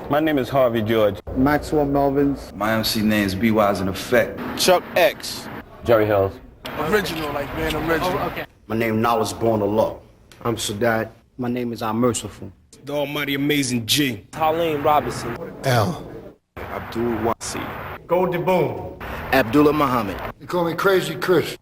My name is Harvey George. Maxwell Melvin's. My MC name is B-Wise in Effect. Chuck X. Jerry Hills. Original, like man, original. Oh, okay. My name now is Born to Law. I'm Sadat. My name is I'm Merciful. The Almighty Amazing G. Colleen Robinson. L. Abdul Wasi. Goldie Boom. Abdullah Muhammad. You call me Crazy Chris.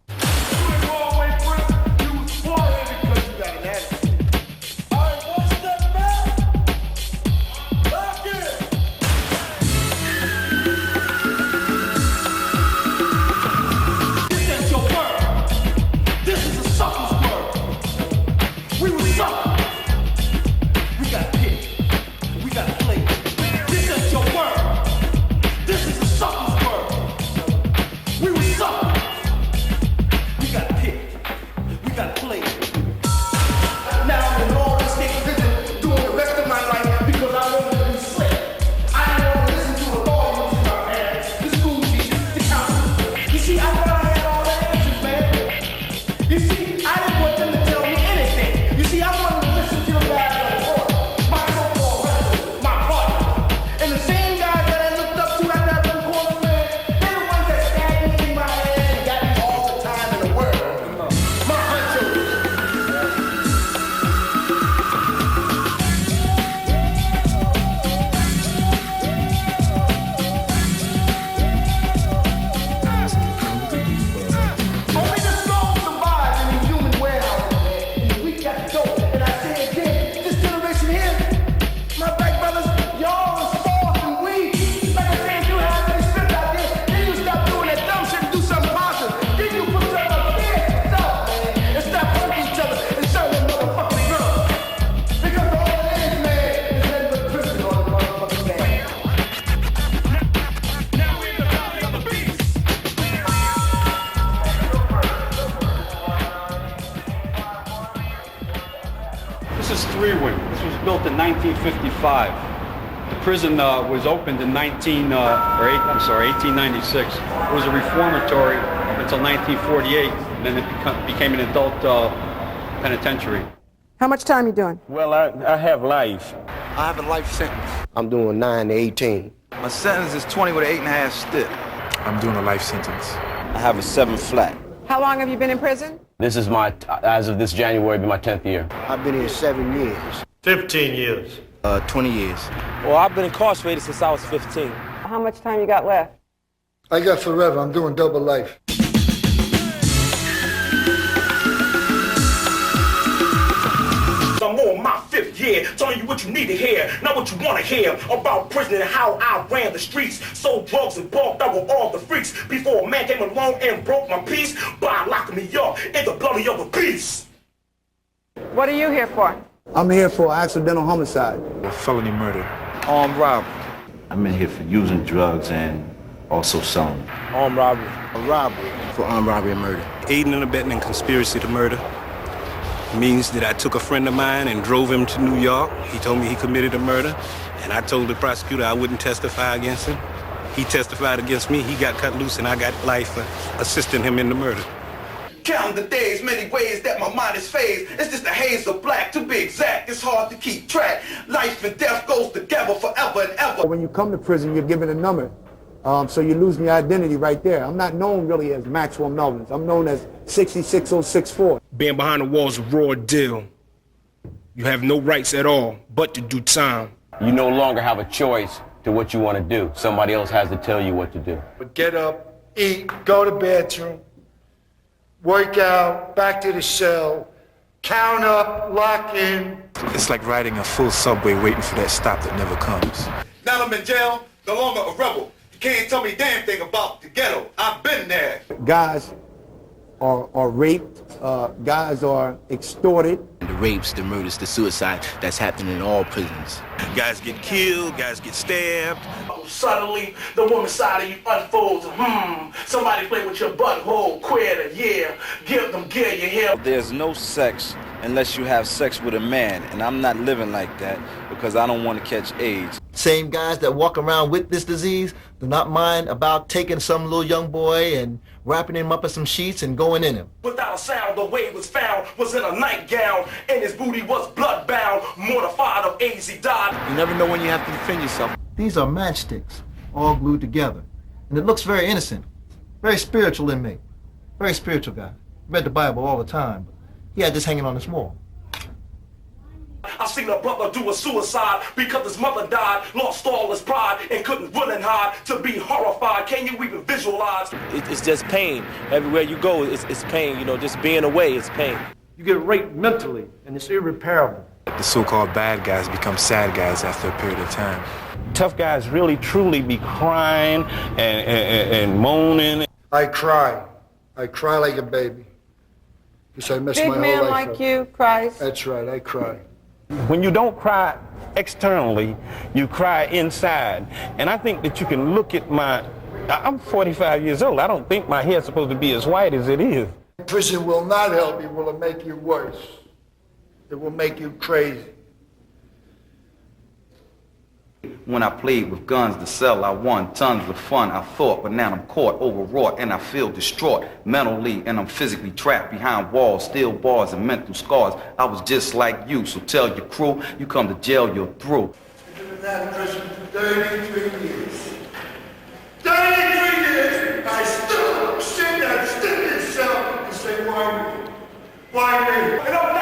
This is three-wing. This was built in 1955. The prison was opened in 1896. It was a reformatory up until 1948, and then it became an adult penitentiary. How much time you doing? Well, I have life. I have a life sentence. I'm doing 9 to 18. My sentence is 20 with an 8.5 stick. I'm doing a life sentence. I have a 7 flat. How long have you been in prison? This is as of this January, be my 10th year. I've been here 7 years. 15 years. 20 years. Well, I've been incarcerated since I was 15. How much time you got left? I got forever. I'm doing double life. I'm on my 5th year, telling you what you need to hear, not what you want to hear, about prison and how I ran the streets, sold drugs and barked over all the freaks, before a man came along and broke my peace by locking me up in the bloody of a beast. What are you here for? I'm here for accidental homicide. Felony murder. Armed robbery. I'm in here for using drugs and also selling them. Armed robbery. A robbery. For armed robbery and murder. Aiding and abetting and conspiracy to murder means that I took a friend of mine and drove him to New York. He told me he committed a murder, and I told the prosecutor I wouldn't testify against him. He testified against me. He got cut loose, and I got life for assisting him in the murder. Count the days, many ways that my mind is phased. It's just a haze of black, to be exact. It's hard to keep track. Life and death goes together forever and ever. When you come to prison, you're given a number. So you lose your identity right there. I'm not known really as Maxwell Melvins. I'm known as 66064. Being behind the walls is a raw deal. You have no rights at all but to do time. You no longer have a choice to what you want to do. Somebody else has to tell you what to do. But get up, eat, go to bathroom, work out, back to the cell, count up, lock in. It's like riding a full subway waiting for that stop that never comes. Now I'm in jail, no longer a rebel. You can't tell me a damn thing about the ghetto. I've been there. Guys are raped, guys are extorted. The rapes, the murders, the suicide that's happening in all prisons. Guys get killed, guys get stabbed. Suddenly, the woman side of you unfolds. Somebody play with your butthole, queer, yeah. Give them gear, you hear? There's no sex unless you have sex with a man, and I'm not living like that because I don't want to catch AIDS. Same guys that walk around with this disease do not mind about taking some little young boy and wrapping him up in some sheets and going in him. Without a sound, the way it was found was in a nightgown, and his booty was bloodbound. Mortified of AIDS, he died. You never know when you have to defend yourself. These are matchsticks, all glued together. And it looks very innocent, very spiritual in me. Very spiritual guy. Read the Bible all the time, but he had this hanging on his wall. I seen a brother do a suicide because his mother died, lost all his pride, and couldn't run and hide. To be horrified, can you even visualize? It's just pain. Everywhere you go, it's pain. You know, just being away, it's pain. You get raped mentally, and it's irreparable. The so-called bad guys become sad guys after a period of time. Tough guys really, truly be crying and moaning. I cry. I cry like a baby. Because I miss my whole life. Big man like you cries. That's right, I cry. When you don't cry externally, you cry inside. And I think that you can look at I'm 45 years old. I don't think my hair's supposed to be as white as it is. Prison will not help you. Will it make you worse? It will make you crazy. When I played with guns to sell, I won tons of fun, I thought, but now I'm caught, overwrought, and I feel distraught mentally, and I'm physically trapped behind walls, steel bars, and mental scars. I was just like you, so tell your crew, you come to jail, you're through. I've been in that prison for 33 years. 33 years! I still sit that stinking cell and say, why me? Why me? And I'm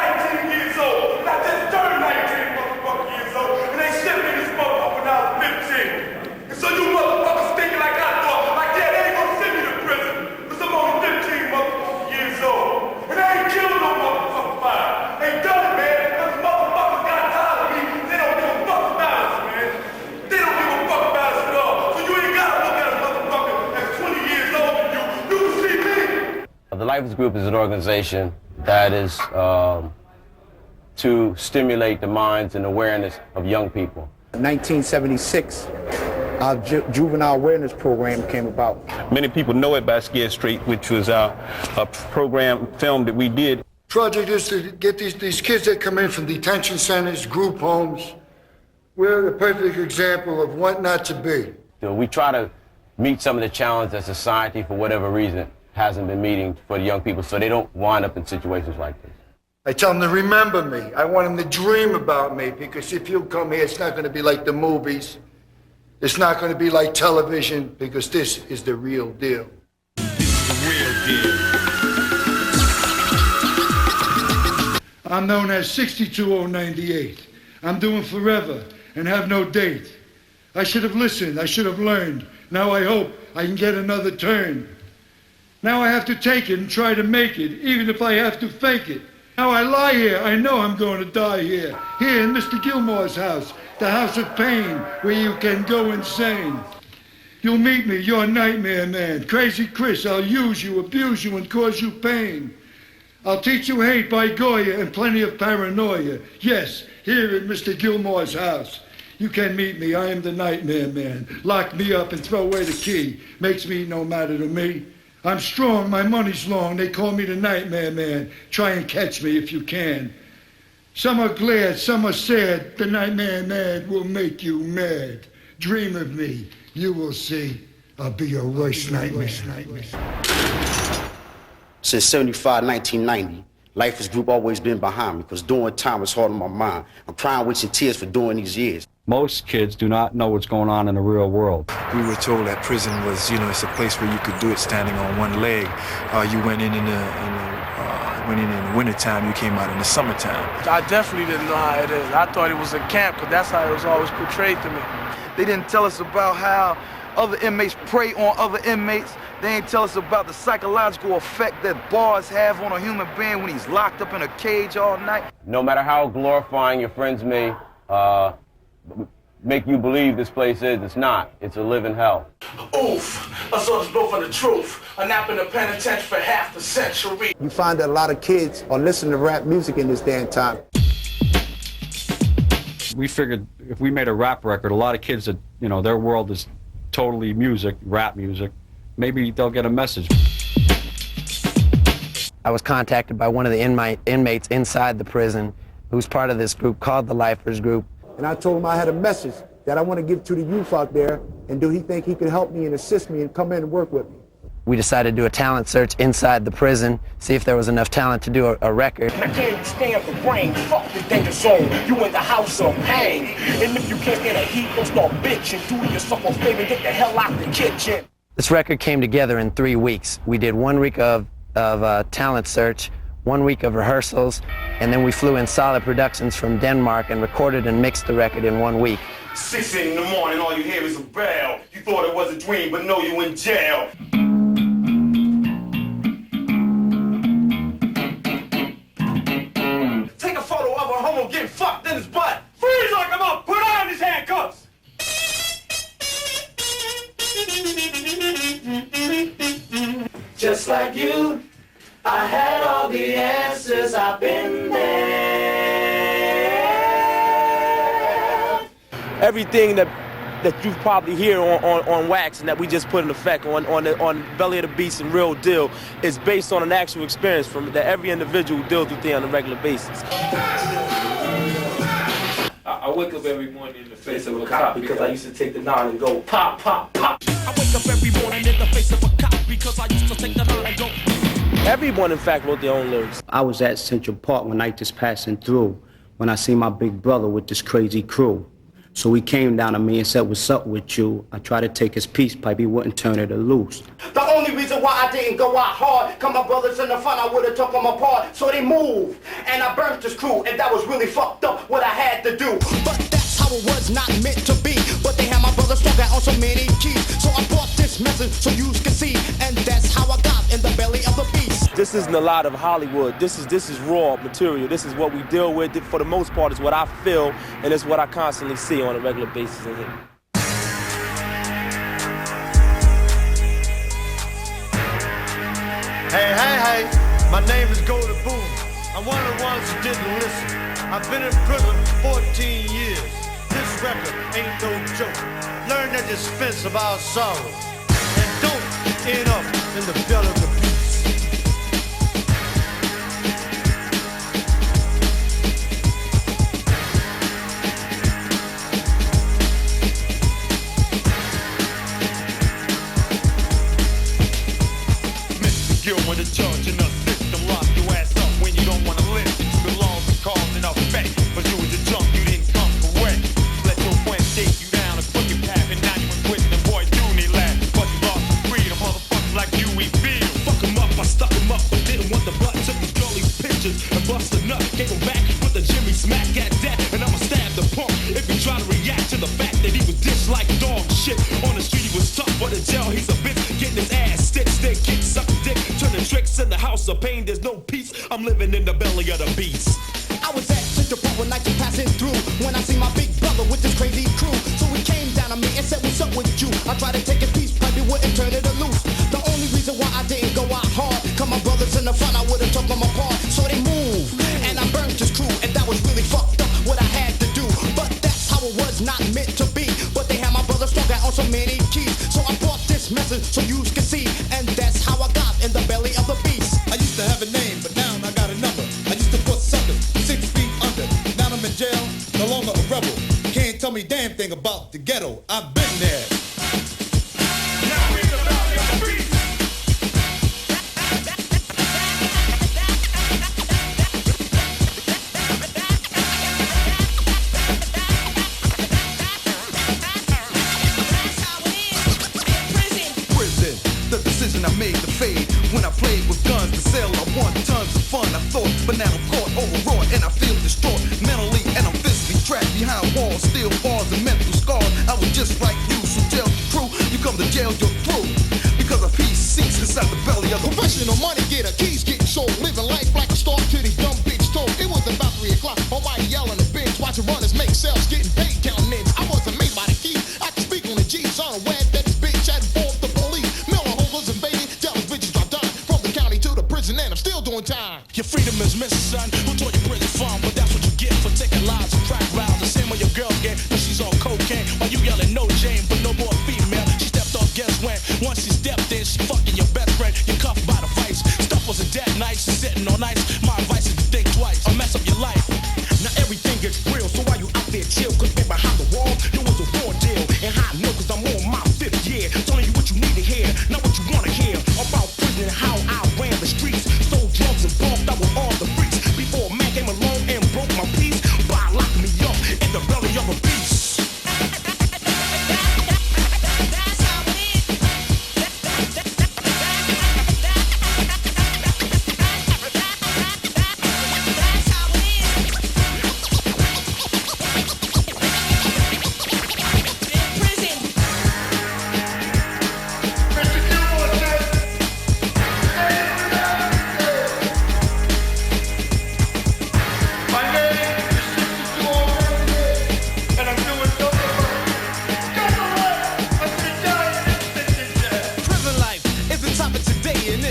19 years old, and I just turned 19 motherfucking years old, and they sent me this motherfucker when I was 15. And so you motherfuckers thinking like I thought, like, yeah, they ain't gonna send me to prison, because I'm only 15 motherfucking years old. And I ain't killed no motherfucking fire. Ain't done it, man, because motherfuckers got tired of me, and they don't give a fuck about us, man. They don't give a fuck about us at all. So you ain't gotta look at a motherfucker that's 20 years older than you. You can see me. The Lifers Group is an organization that is to stimulate the minds and awareness of young people. In 1976, our juvenile awareness program came about. Many people know it by Scared Straight, which was a program film that we did. Project is to get these kids that come in from detention centers, group homes. We're the perfect example of what not to be. So we try to meet some of the challenges that society, for whatever reason, hasn't been meeting for the young people, so they don't wind up in situations like this. I tell them to remember me. I want them to dream about me, because if you come here, it's not going to be like the movies. It's not going to be like television, because this is the real deal. This is the real deal. I'm known as 62098. I'm doing forever and have no date. I should have listened. I should have learned. Now I hope I can get another turn. Now I have to take it and try to make it, even if I have to fake it. Now I lie here, I know I'm going to die here. Here in Mr. Gilmore's house, the house of pain, where you can go insane. You'll meet me, your nightmare man. Crazy Chris, I'll use you, abuse you, and cause you pain. I'll teach you hate by Goya and plenty of paranoia. Yes, here in Mr. Gilmore's house. You can meet me, I am the nightmare man. Lock me up and throw away the key. Makes me no matter to me. I'm strong, my money's long, they call me the Nightmare Man. Try and catch me if you can. Some are glad, some are sad. The Nightmare Man will make you mad. Dream of me, you will see. I'll be your worst nightmare. Since 75, 1990, Lifers Group always been behind me, because doing time is hard on my mind. I'm crying, wasting tears for doing these years. Most kids do not know what's going on in the real world. We were told that prison was, it's a place where you could do it standing on one leg. You went in the wintertime, you came out in the summertime. I definitely didn't know how it is. I thought it was a camp, because that's how it was always portrayed to me. They didn't tell us about how other inmates prey on other inmates. They didn't tell us about the psychological effect that bars have on a human being when he's locked up in a cage all night. No matter how glorifying your friends may make you believe this place is, it's not. It's a living hell. Oof, a soldier's blow for the truth. A nap in the penitentiary for half a century. You find that a lot of kids are listening to rap music in this damn time. We figured if we made a rap record, a lot of kids that, their world is totally music, rap music, maybe they'll get a message. I was contacted by one of the inmates inside the prison who's part of this group called the Lifers Group. And I told him I had a message that I want to give to the youth out there, and do he think he could help me and assist me and come in and work with me? We decided to do a talent search inside the prison, see if there was enough talent to do a record. I can't stand the rain, fuck the danger zone. You in the house of pain. And if you can't stand the heat, don't start bitching. Do yourself a favor and get the hell out the kitchen. This record came together in 3 weeks. We did 1 week of talent search, 1 week of rehearsals, and then we flew in Solid Productions from Denmark and recorded and mixed the record in 1 week. 6 in the morning, all you hear is a bell. You thought it was a dream, but no, you in jail. Take a photo of a homo getting fucked in his butt. Freeze, lock him up, put on his handcuffs. Just like you, I had all the answers, I've been there. Everything that you probably hear on Wax and that we just put in effect on Belly of the Beast and Real Deal is based on an actual experience from that every individual deals with it on a regular basis. I wake up every morning in the face of a cop because I used to take the 9 and go pop, pop, pop. I wake up every morning in the face of a cop because I used to take the 9 and go. Everyone, in fact, wrote their own lyrics. I was at Central Park one night just passing through when I seen my big brother with this crazy crew. So he came down to me and said, "What's up with you?" I tried to take his peace pipe, he wouldn't turn it loose. The only reason why I didn't go out hard, cause my brothers in the front, I would've took them apart. So they moved, and I burnt this crew, and that was really fucked up what I had to do. But that's how it was not meant to be. But they had my brother stuck out on so many keys. So I brought this message so you can see, and that's how I got in the belly of the beast. This isn't a lot of Hollywood. This is raw material. This is what we deal with. For the most part, it's what I feel, and it's what I constantly see on a regular basis in here. Hey, hey, hey, my name is Golden Boom. I'm one of the ones who didn't listen. I've been in prison 14 years. This record ain't no joke. Learn the dispense of our sorrow. And don't end up in the belly of the beast. When the judge and the system lock your ass up when you don't wanna live. The laws are causing effect, but you was a junk, you didn't come correct. Let your friends take you down a crooked path, and now you in prison, and boy, do need laugh. But you lost your freedom, motherfuckers like you we feel. Fuck him up, I stuck him up, but didn't want the butt. Took his girly pictures and bust a nut. Gave him back with a Jimmy smack at that, and I'ma stab the punk if he try to react to the fact that he was dished like dog shit. On the street he was tough, but in jail he's a bitch, getting his ass stitched, then kick, suck dick. Turning tricks in the house of pain, there's no peace. I'm living in the belly of the beast. I was at Central Park one night just passing through when I see my big brother with this crazy crew. So he came down to me and said, "What's up with you?" I tried to take his peace pipe, he wouldn't turn it loose. The only reason why I didn't go out hard, cause my brothers in the front, I would've took them apart. So they moved, and I burnt this crew, and that was really fucked up what I had to do. But that's how it was not meant to be. But they had my brother stuck out on so many keys. So I brought this message so you can see, and that's how I got in the belly of the beast. I used to have a name, but now I got a number. I used to put suckers 6 feet under. Now I'm in jail, no longer a rebel. Can't tell me damn thing about the ghetto. I've been there. Now in the belly of the beast. Prison, the decision I made to fade. When I played with guns to sell, I won tons of fun. I thought, but now I'm caught, overwrought, and I feel distraught mentally, and I'm physically trapped behind walls, steel bars and mental scars. I was just like you, so jail your crew. You come to jail, you're through. Because a peace seeks inside the belly of the professional money getter, keys getting sold, living life like a star to these dumb bitch told. It was about 3 o'clock, all white yelling the bench, watching runners make sales, getting paid, counting ends. I wasn't made by the key, I can speak on the G, so I'm aware that this bitch had informed the police. Miller holders invading, jealous bitches dropped down from the county to the prison, and I'm still doing time. Your freedom is missing, son. Who taught you prison fun? But that's what you get for taking lives and crack rounds. The same way your girl get, but she's on cocaine. While you yelling no Jane, but no more female. She stepped off, guess when? Once she stepped in, she fucking your best friend. You're cuffed by the vice. Stuff wasn't that nice. nice. My advice is to think twice or mess up your life. Now everything gets real, so why you out there chill? Cause back behind the wall, there was a raw deal. And how I know, cause I'm on my 5th year. Telling you what you need to hear, not what you wanna hear. About prison and how I ran the streets. Sold drugs and bumped out with all the freaks. Before a man came along and broke my peace by locking me up in the belly of a beast.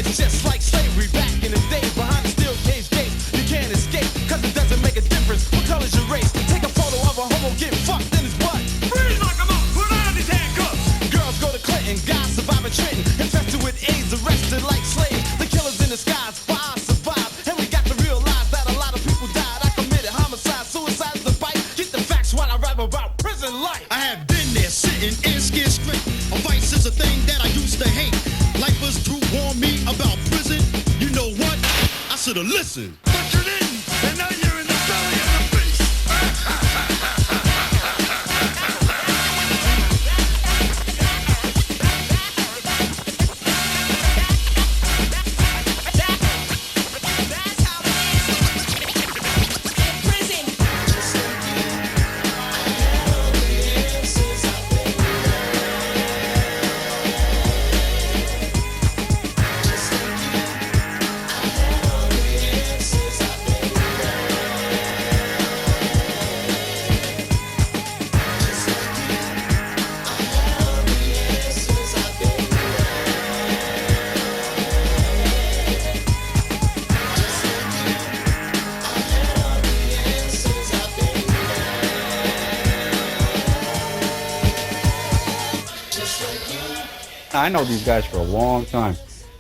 It's just like slavery back in the day. Behind the steel cage gates, you can't escape, cause it doesn't make a difference what color's your race. Take a photo of a homo getting fucked in his butt. Freeze, lock him up, put on these handcuffs. Girls go to Clinton, guys survive in Trenton. Infested with AIDS, arrested like slaves. The killers in the skies, why I survived. And we got to realize that a lot of people died. I committed homicide, suicide is the fight. Get the facts while I rap about prison life. I have been there, sitting and scared straight. A vice is a thing that I used to hate. Lifers through warn me about prison. You know what? I should've listened. But you didn't, and now you're in the belly of the beast. I know these guys for a long time,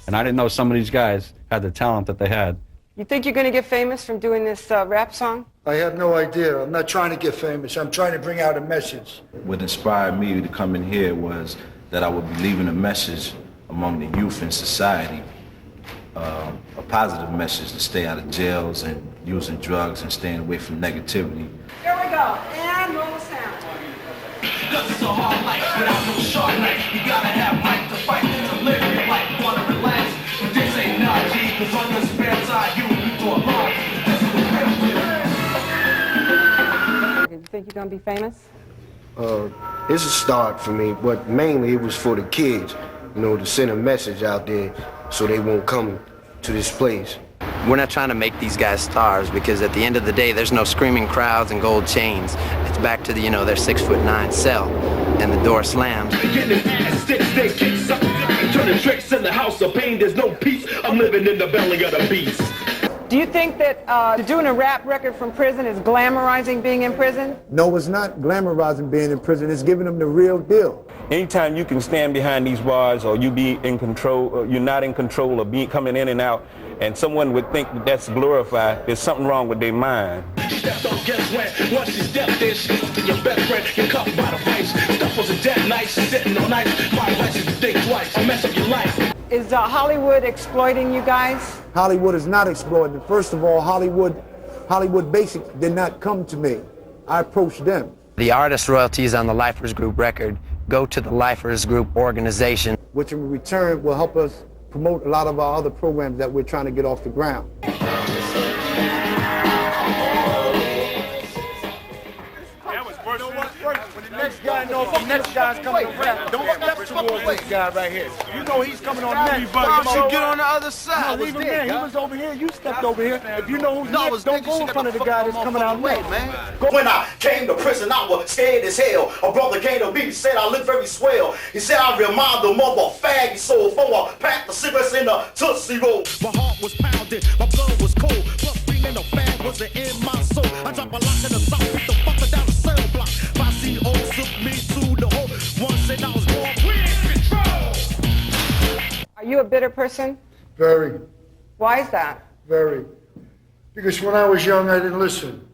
and I didn't know some of these guys had the talent that they had. You think you're going to get famous from doing this rap song? I have no idea. I'm not trying to get famous. I'm trying to bring out a message. What inspired me to come in here was that I would be leaving a message among the youth in society, a positive message to stay out of jails and using drugs and staying away from negativity. Here we go, and roll the sound. Cause it's a hard life without no sharp knife. You gotta have mic to fight to live your life. You wanna relax, but this ain't not G. Cause on your spare time, you do a lot. This is the real deal. Do you think you're gonna be famous? It's a start for me, but mainly it was for the kids, you know, to send a message out there so they won't come to this place. We're not trying to make these guys stars because at the end of the day, there's no screaming crowds and gold chains. It's back to the, their 6'9" cell and the door slams. Getting ass sticks, they kick something, turning tricks in the house of pain. There's no peace. I'm living in the belly of the beast. Do you think that doing a rap record from prison is glamorizing being in prison? No, it's not glamorizing being in prison. It's giving them the real deal. Anytime you can stand behind these bars or you be in control, or you're not in control of coming in and out, and someone would think that that's glorified, there's something wrong with their mind. Step don't guess when. Once you step there, she's your best friend. You're cuffed by the vice. Stuff was a dead night. She's sitting on nights. My advice is to think twice or mess up your life. Is Hollywood exploiting you guys? Hollywood is not exploiting. First of all, Hollywood Basic did not come to me. I approached them. The artist royalties on the Lifers Group record go to the Lifers Group organization, which in return will help us promote a lot of our other programs that we're trying to get off the ground. Next guy knows the next guy's coming around. Don't step towards this guy right here. You know he's coming on next. Why don't you get on the other side? No, leave him there. He was over here. You stepped over here. If you know who's next, don't go in front of the guy that's coming out next. When I came to prison, I was scared as hell. A brother came to me, he said I look very swell. He said I remind the mother faggy soul for a pack of cigarettes in the Tootsie Roll. My heart was pounded, my blood was cold. Plus being in the fag wasn't in my soul. I dropped a lock in the south, beat the fucker down the cell block. 5 CO took me to the hole. One said I was born with control. Are you a bitter person? Very. Why is that? Very. Because when I was young, I didn't listen.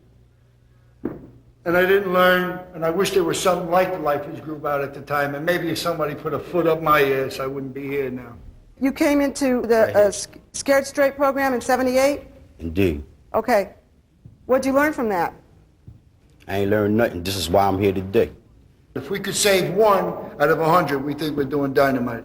And I didn't learn, and I wish there was something like the Lifers Group out at the time, and maybe if somebody put a foot up my ass, I wouldn't be here now. You came into the Scared Straight program in '78? Indeed. Okay. What'd you learn from that? I ain't learned nothing. This is why I'm here today. If we could save 1 out of 100, we think we're doing dynamite.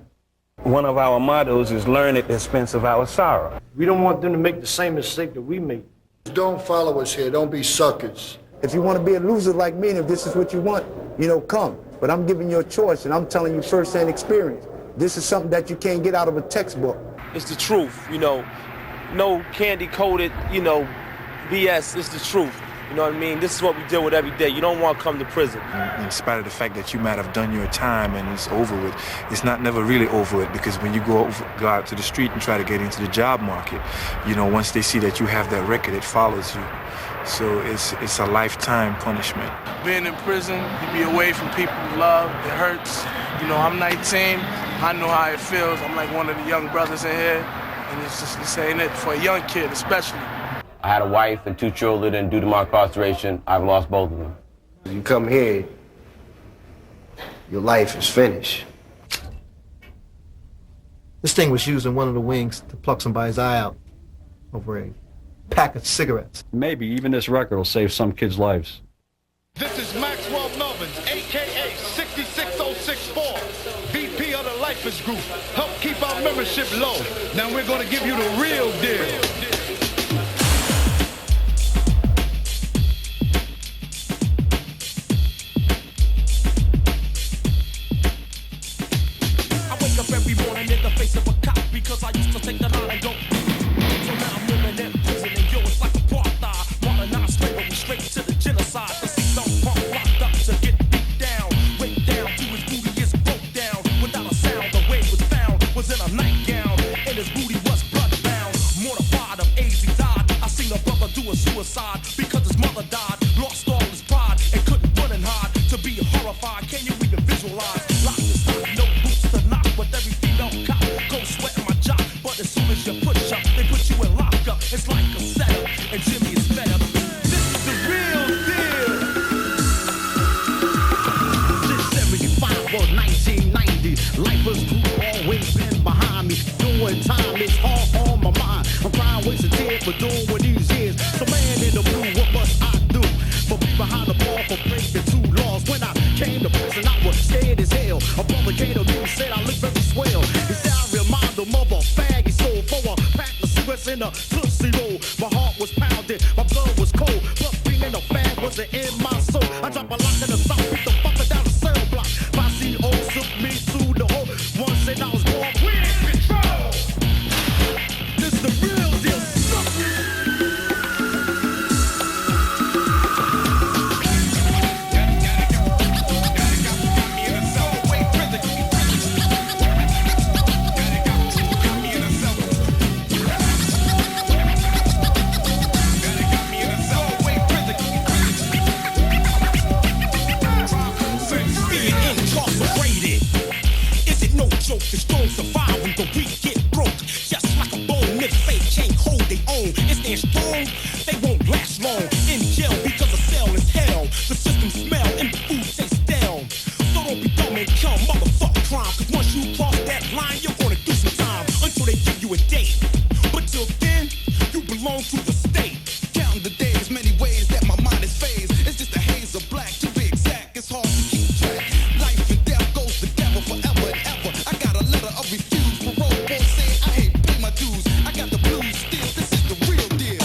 One of our mottos is learn at the expense of our sorrow. We don't want them to make the same mistake that we made. Don't follow us here. Don't be suckers. If you want to be a loser like me, and if this is what you want, come. But I'm giving you a choice, and I'm telling you firsthand experience. This is something that you can't get out of a textbook. It's the truth, no candy-coated, BS. It's the truth. You know what I mean? This is what we deal with every day. You don't want to come to prison. In spite of the fact that you might have done your time and it's over with, it's not never really over with, because when you go out to the street and try to get into the job market, once they see that you have that record, it follows you. So it's a lifetime punishment. Being in prison, you be away from people you love. It hurts. I'm 19. I know how it feels. I'm like one of the young brothers in here, and this ain't it for a young kid, especially. I had a wife and 2 children, and due to my incarceration, I've lost both of them. You come here, your life is finished. This thing was used in one of the wings to pluck somebody's eye out over a pack of cigarettes. Maybe even this record will save some kids' lives. This is Maxwell Melvins, a.k.a. 66064, VP of the Lifers Group. Help keep our membership low. Now we're going to give you the real deal. Every morning in the face of a cop because I used to take the line and go. So now I'm living in prison and it's like apartheid. Modernized slavery straight to the genocide. To see some punk locked up to get beat down. Went down to his booty is broke down. Without a sound, the way was found was in a nightgown. And his booty was bloodbound. Mortified of AIDS, he died. I seen a brother do a suicide because his mother died. Lost all his pride and couldn't run and hide. To be horrified, can you even visualize? Lock the stock, no boots to knock. But every female cop goes sweating my job. But as soon as you push up, they put you in lockup. It's like a setup, and Jimmy is fed up. This is the real deal. Since 75 or 1990, Lifers Group always been behind me. Doing time is hard on my mind. I'm crying, wasting tears for doing what these years. So man in the blue, what must I do? For be behind the ball for breaking 2 laws. When I came to prison, I was scared as hell. A brother came to me and said I look very swell. He said I remind him of a fag he sold for a pack of cigarettes in a Tootsie Roll. My heart was pounding, my blood was cold, but being in a fag wasn't in my soul. I dropped a lock in the south, beat the fucker down the cell block. My CO took me to the hole. One said I was born, we in control. This is the real deal. The strong survive when the weak get broke. Just like a bone, if fake can't hold their own. It's their strong, they won't last long. In jail because a cell is hell. The system smell and the food tastes stale. So don't be dumb and come, motherfucker crime. Cause once you cross that line, you're gonna do some time. Until they give you a date. But till then, you belong to the state. Counting the days, many ways that my mind is phased. It's just a haze of black, to be exact. It's hard to keep track. Life and death goes together forever and ever. I got a letter of refuse. Parole board saying I ain't pay my dues. I got the blues still. This is the real deal.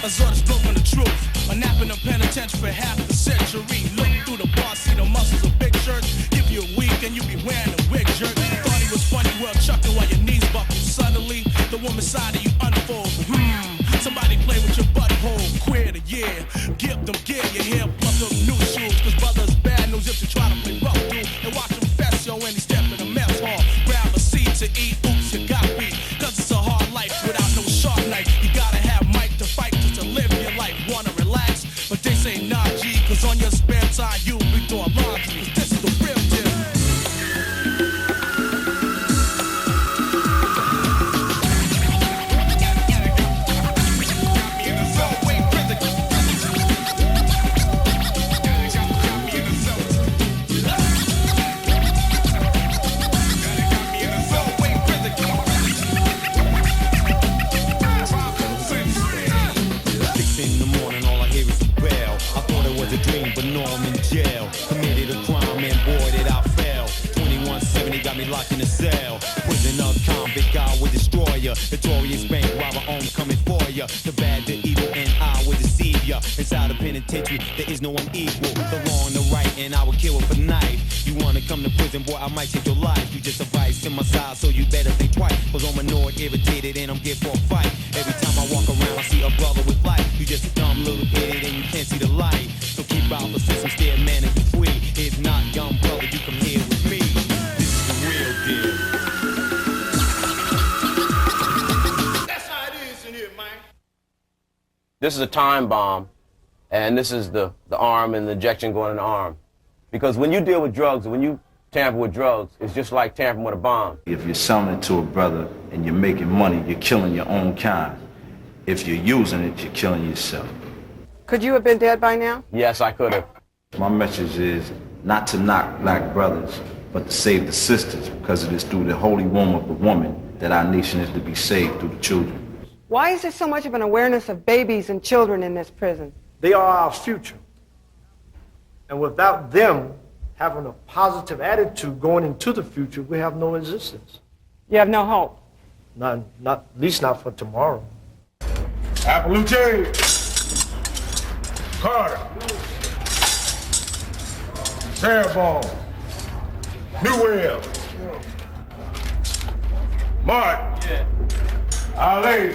I saw the spoken the truth. A nap in a penitentiary for half a century. Look through the bar, see the muscles of big shirts. Give you a week and you be wearing a wig shirt. Thought he was funny, well chucking while your knees buckle. Suddenly, the woman's side of you unfolds. Somebody play with your butthole. Queer the year. Give them gear, your hair plus them new shoes. Cause brothers bad news if you try to play rough, dude. And watch him fess, yo, when he step in the mess hall. Grab a seat to eat, oops, you got beat. Cause it's a hard life without no sharp knife. You gotta have mic to fight just to live your life. Wanna relax, but they say nah, G. Cause on your spare time, you be doing laundry. Cause this is the real deal. me locked in a cell. Prisoner, convict, I will destroy ya. Notorious bank robber, I'm coming for ya. The bad, the evil, and I will deceive ya. Inside the penitentiary, there is no one equal. The wrong, the right, and I will kill with a knife. You wanna come to prison, boy, I might take your life. You just a vice in my side, so you better think twice. Cause I'm annoyed, irritated, and I'm geared for a fight. Every time I walk around, I see a brother with life. You just a dumb little idiot, and you can't see the light. So keep out the system, stay a man and be free. If not, young brother, you come here with me. This is the real deal. That's how it is in here, man. This is a time bomb, and this is the arm and the injection going in the arm. Because when you deal with drugs, when you tamper with drugs, it's just like tampering with a bomb. If you're selling it to a brother and you're making money, you're killing your own kind. If you're using it, you're killing yourself. Could you have been dead by now? Yes, I could have. My message is not to knock black brothers, but to save the sisters, because it is through the holy womb of the woman that our nation is to be saved through the children. Why is there so much of an awareness of babies and children in this prison? They are our future. And without them having a positive attitude going into the future, we have no existence. You have no hope? Not at least not for tomorrow. Appaloochee! Carter! Terrebonne! Newell! Martin! Ali!